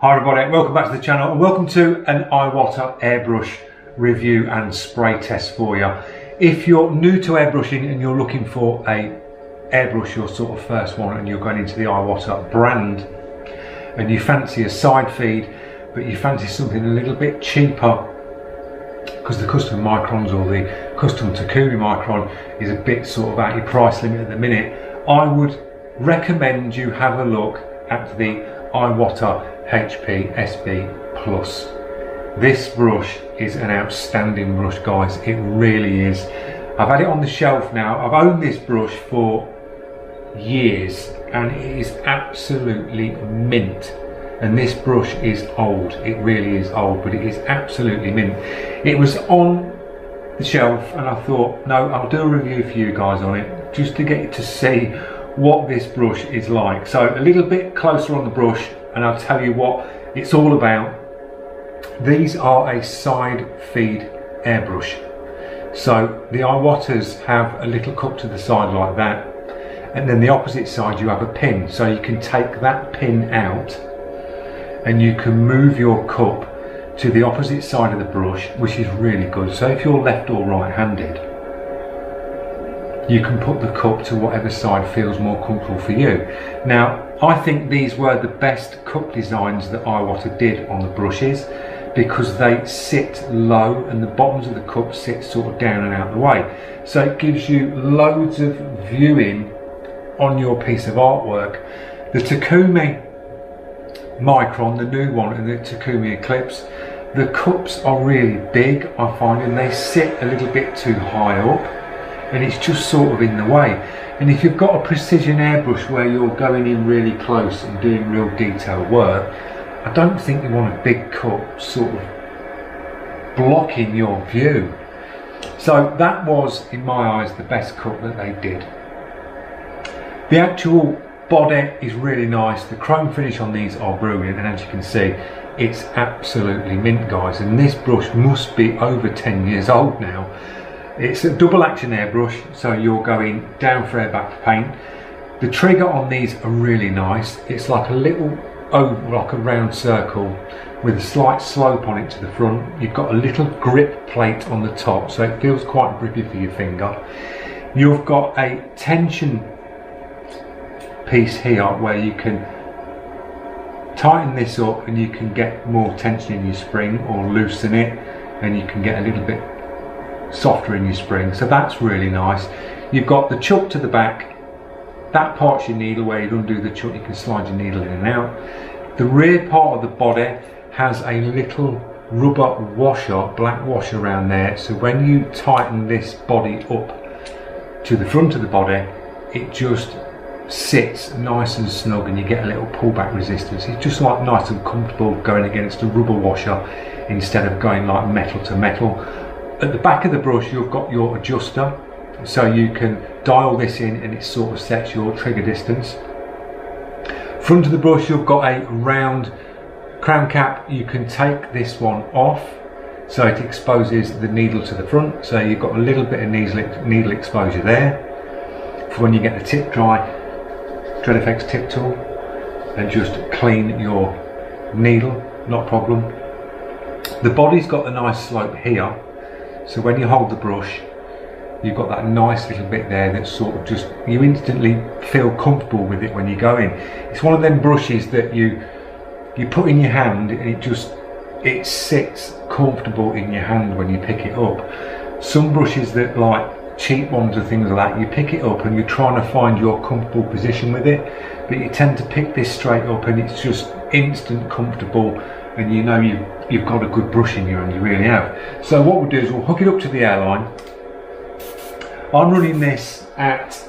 Hi everybody, welcome back to the channel and welcome to an iWater airbrush review and spray test for you. If you're new to airbrushing and you're looking for a airbrush, your sort of first one, and you're going into the iWater brand and you fancy a side feed but you fancy something a little bit cheaper because the custom microns or the custom Takumi micron is a bit sort of at your price limit at the minute, I would recommend you have a look at the iWater HP SB Plus. This brush is an outstanding brush, guys. It really is. I've had it on the shelf now. I've owned this brush for years and it is absolutely mint. And this brush is old. It really is old, but it is absolutely mint. It was on the shelf and I thought, no, I'll do a review for you guys on it just to get you to see what this brush is like. So a little bit closer on the brush and I'll tell you what it's all about. These are a side feed airbrush. So the iWaters have a little cup to the side like that, and then the opposite side you have a pin. So you can take that pin out and you can move your cup to the opposite side of the brush, which is really good. So if you're left or right handed, you can put the cup to whatever side feels more comfortable for you. Now, I think these were the best cup designs that iWater did on the brushes because they sit low and the bottoms of the cup sit sort of down and out the way. So it gives you loads of viewing on your piece of artwork. The Takumi Micron, the new one, and the Takumi Eclipse, the cups are really big, I find, and they sit a little bit too high up. And it's just sort of in the way. And if you've got a precision airbrush where you're going in really close and doing real detailed work, I don't think you want a big cup sort of blocking your view. So that was, in my eyes, the best cup that they did. The actual body is really nice. The chrome finish on these are brilliant, and as you can see, it's absolutely mint, guys. And this brush must be over 10 years old now. It's a double action airbrush, so you're going down for airback paint. The trigger on these are really nice. It's like a little oval, like a round circle with a slight slope on it to the front. You've got a little grip plate on the top, so it feels quite grippy for your finger. You've got a tension piece here where you can tighten this up and you can get more tension in your spring or loosen it, and you can get a little bit softer in your spring, so that's really nice. You've got the chuck to the back. That part's your needle where you undo the chuck, you can slide your needle in and out. The rear part of the body has a little rubber washer, black washer around there, so when you tighten this body up to the front of the body, it just sits nice and snug and you get a little pullback resistance. It's just like nice and comfortable going against a rubber washer instead of going like metal to metal. At the back of the brush you've got your adjuster, so you can dial this in and it sort of sets your trigger distance. Front of the brush you've got a round crown cap. You can take this one off so it exposes the needle to the front, so you've got a little bit of needle exposure there for when you get the tip dry. Dread FX tip tool and just clean your needle, not a problem. The body's got a nice slope here, so when you hold the brush, you've got that nice little bit there that sort of just, you instantly feel comfortable with it when you go in. It's one of them brushes that you put in your hand and it sits comfortable in your hand when you pick it up. Some brushes that like cheap ones or things like that, you pick it up and you're trying to find your comfortable position with it, but you tend to pick this straight up and it's just instant comfortable, and you know you've got a good brush in your hand, you really have. So what we'll do is we'll hook it up to the airline. I'm running this at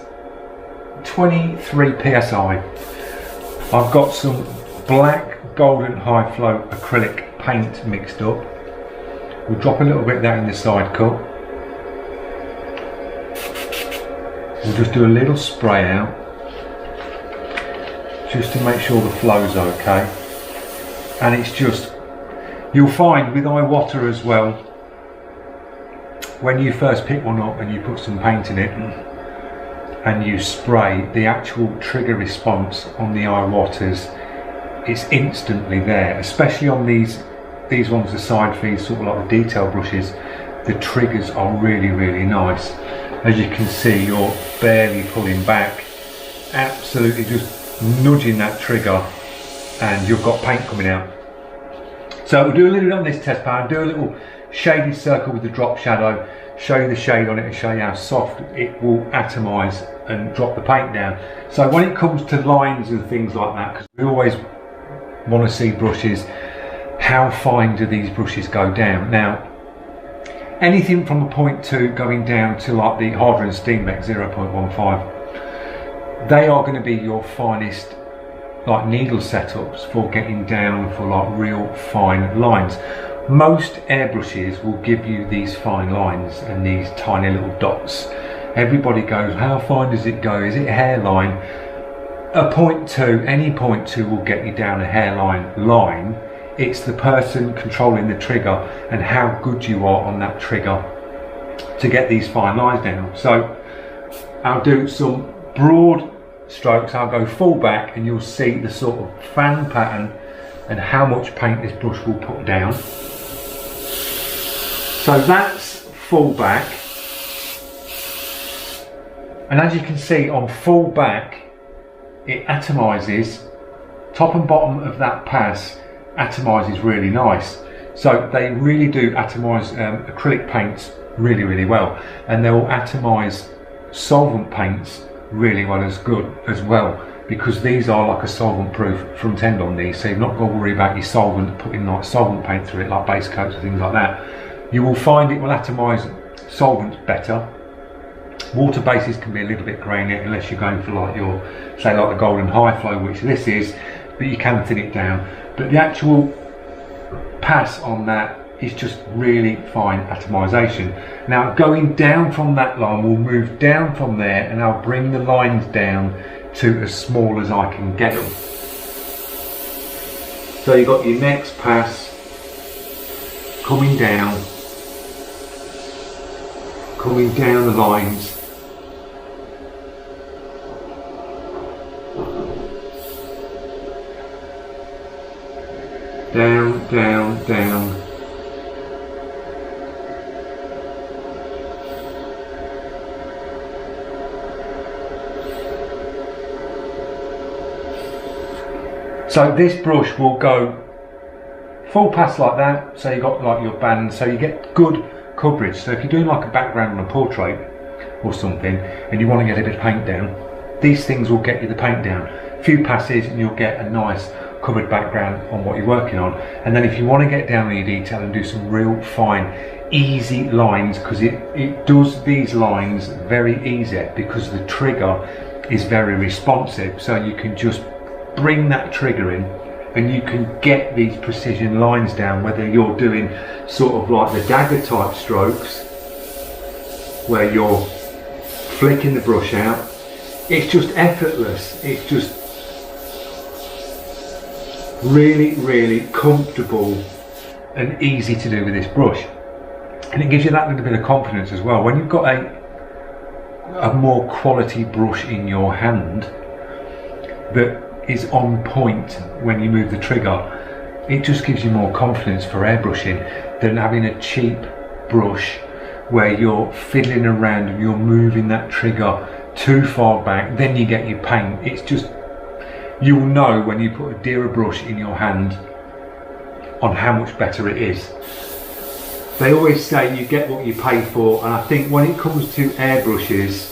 23 psi. I've got some black golden high flow acrylic paint mixed up. We'll drop a little bit of that in the side cut. We'll just do a little spray out just to make sure the flow's okay. And it's just, you'll find with iWater as well, when you first pick one up and you put some paint in it and you spray, the actual trigger response on the iWaters it's instantly there, especially on these ones, the side feeds, sort of like the detail brushes. The triggers are really nice. As you can see, you're barely pulling back, absolutely just nudging that trigger, and you've got paint coming out. So we'll do a little bit on this test pan, do a little shaded circle with the drop shadow, show you the shade on it and show you how soft it will atomize and drop the paint down. So when it comes to lines and things like that, because we always want to see brushes, how fine do these brushes go down? Now, anything from a 0.2 going down to like the Harder and Steenbeck 0.15, they are going to be your finest like needle setups for getting down for like real fine lines. Most airbrushes will give you these fine lines and these tiny little dots. Everybody goes, how fine does it go? Is it a hairline? A 0.2, any 0.2 will get you down a hairline line. It's the person controlling the trigger and how good you are on that trigger to get these fine lines down. So I'll do some broad strokes, I'll go full back, and you'll see the sort of fan pattern and how much paint this brush will put down. So that's full back, and as you can see on full back, it atomizes, top and bottom of that pass atomizes really nice. So they really do atomize acrylic paints really well, and they'll atomize solvent paints really well as well, because these are like a solvent proof front end on these, so you've not got to worry about your solvent putting like solvent paint through it like base coats and things like that. You will find it will atomize solvents better. Water bases can be a little bit grainy unless you're going for like your, say like the golden high flow, which this is, but you can thin it down. But the actual pass on that is just really fine atomization. Now going down from that line, we'll move down from there and I'll bring the lines down to as small as I can get them. So you've got your next pass coming down the lines. Down. So this brush will go full pass like that, so you've got like your band, so you get good coverage. So if you're doing like a background on a portrait or something and you want to get a bit of paint down, these things will get you the paint down. A few passes and you'll get a nice covered background on what you're working on. And then if you want to get down on your detail and do some real fine easy lines, because it does these lines very easy because the trigger is very responsive, so you can just bring that trigger in and you can get these precision lines down, whether you're doing sort of like the dagger type strokes where you're flicking the brush out. It's just effortless, it's just really comfortable and easy to do with this brush, and it gives you that little bit of confidence as well when you've got a more quality brush in your hand that is on point when you move the trigger. It just gives you more confidence for airbrushing than having a cheap brush where you're fiddling around and you're moving that trigger too far back, then you get your paint. It's just, you will know when you put a dearer brush in your hand on how much better it is. They always say you get what you pay for, and I think when it comes to airbrushes,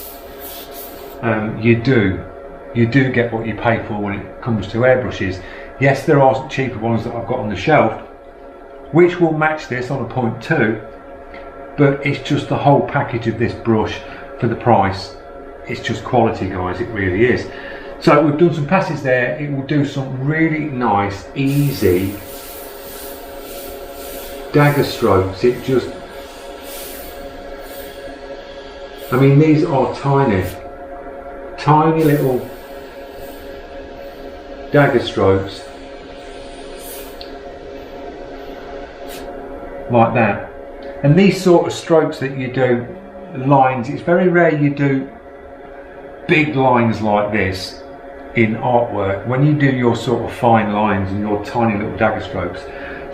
you do get what you pay for when it comes to airbrushes. Yes, there are cheaper ones that I've got on the shelf which will match this on a 0.2, but it's just the whole package of this brush for the price. It's just quality, guys, it really is. So we've done some passes there. It will do some really nice easy dagger strokes. It just, I mean, these are tiny little dagger strokes like that. And these sort of strokes that you do, lines, it's very rare you do big lines like this in artwork, when you do your sort of fine lines and your tiny little dagger strokes,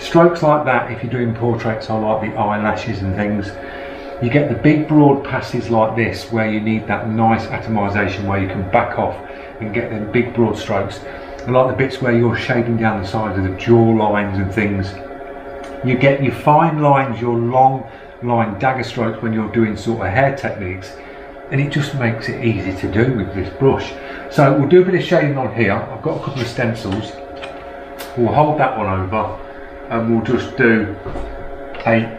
strokes like that, if you're doing portraits or like the eyelashes and things, you get the big broad passes like this where you need that nice atomization where you can back off and get them big broad strokes. And like the bits where you're shading down the sides of the jaw lines and things, you get your fine lines, your long line dagger strokes when you're doing sort of hair techniques, and it just makes it easy to do with this brush. So we'll do a bit of shading on here. I've got a couple of stencils. We'll hold that one over and we'll just do a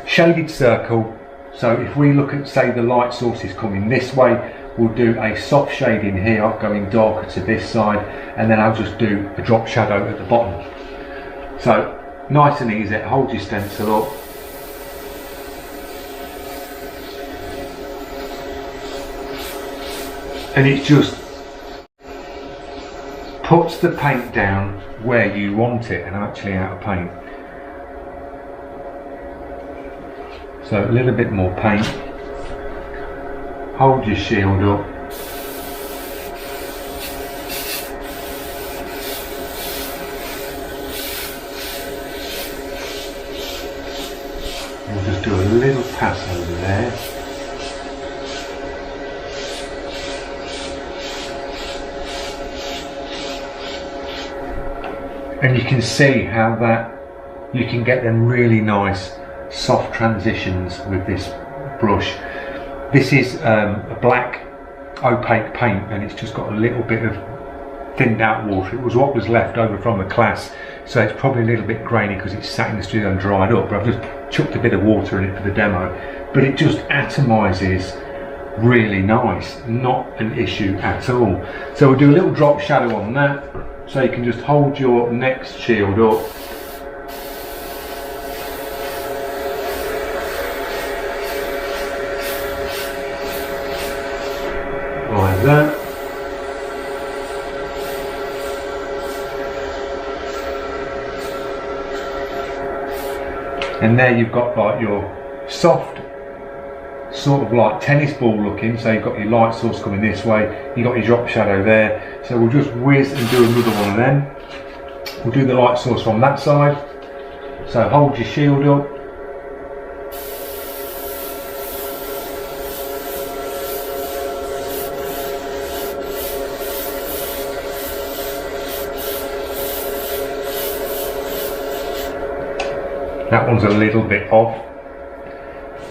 shaded circle. So if we look at, say, the light source is coming this way, we'll do a soft shading here going darker to this side, and then I'll just do a drop shadow at the bottom. So nice and easy. Hold your stencil up. And it just puts the paint down where you want it, and I'm actually out of paint. So a little bit more paint. Hold your shield up. We'll just do a little pass over there. And you can see how that you can get them really nice soft transitions with this brush. This is a black opaque paint, and it's just got a little bit of thinned out water. It was what was left over from the class, so it's probably a little bit grainy because it's sat in the studio and dried up, but I've just chucked a bit of water in it for the demo. But it just atomizes really nice, not an issue at all. So we'll do a little drop shadow on that. So you can just hold your next shield up. Like that. And there you've got like your soft, sort of like tennis ball looking, so you've got your light source coming this way, you've got your drop shadow there. So we'll just whiz and do another one of them. We'll do the light source from that side. So hold your shield up. That one's a little bit off,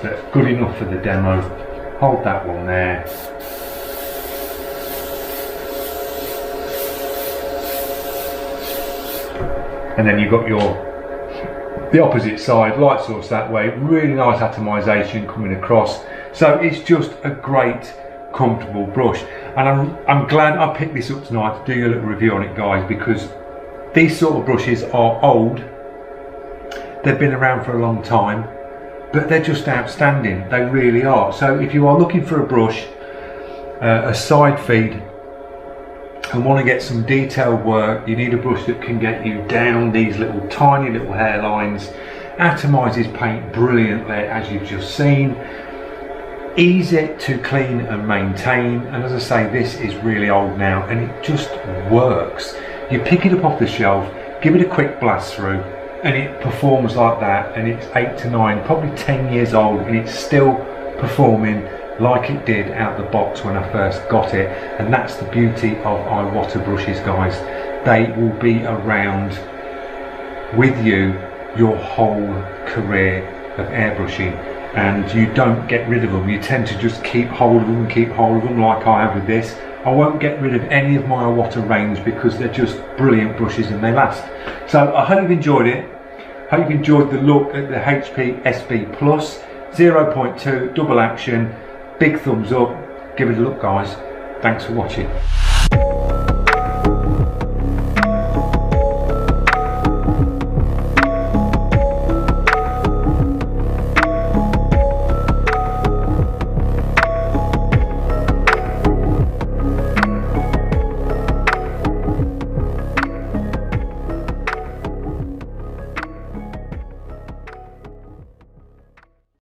but good enough for the demo. Hold that one there. And then you've got the opposite side, light source that way, really nice atomization coming across. So it's just a great, comfortable brush. And I'm glad I picked this up tonight to do a little review on it, guys, because these sort of brushes are old. They've been around for a long time, but they're just outstanding. They really are. So if you are looking for a brush, a side feed, and want to get some detailed work, you need a brush that can get you down these little tiny little hairlines, atomizes paint brilliantly as you've just seen, easy to clean and maintain. And as I say, this is really old now and it just works. You pick it up off the shelf, give it a quick blast through, and it performs like that. And it's 8 to 9, probably 10 years old, and it's still performing like it did out the box when I first got it. And that's the beauty of Iwata brushes, guys. They will be around with you your whole career of airbrushing, and you don't get rid of them. You tend to just keep hold of them and keep hold of them, like I have with this. I won't get rid of any of my Iwata range because they're just brilliant brushes and they last. So I hope you've enjoyed it. Hope you've enjoyed the look at the HP SB Plus 0.2 double action. Big thumbs up. Give it a look, guys. Thanks for watching.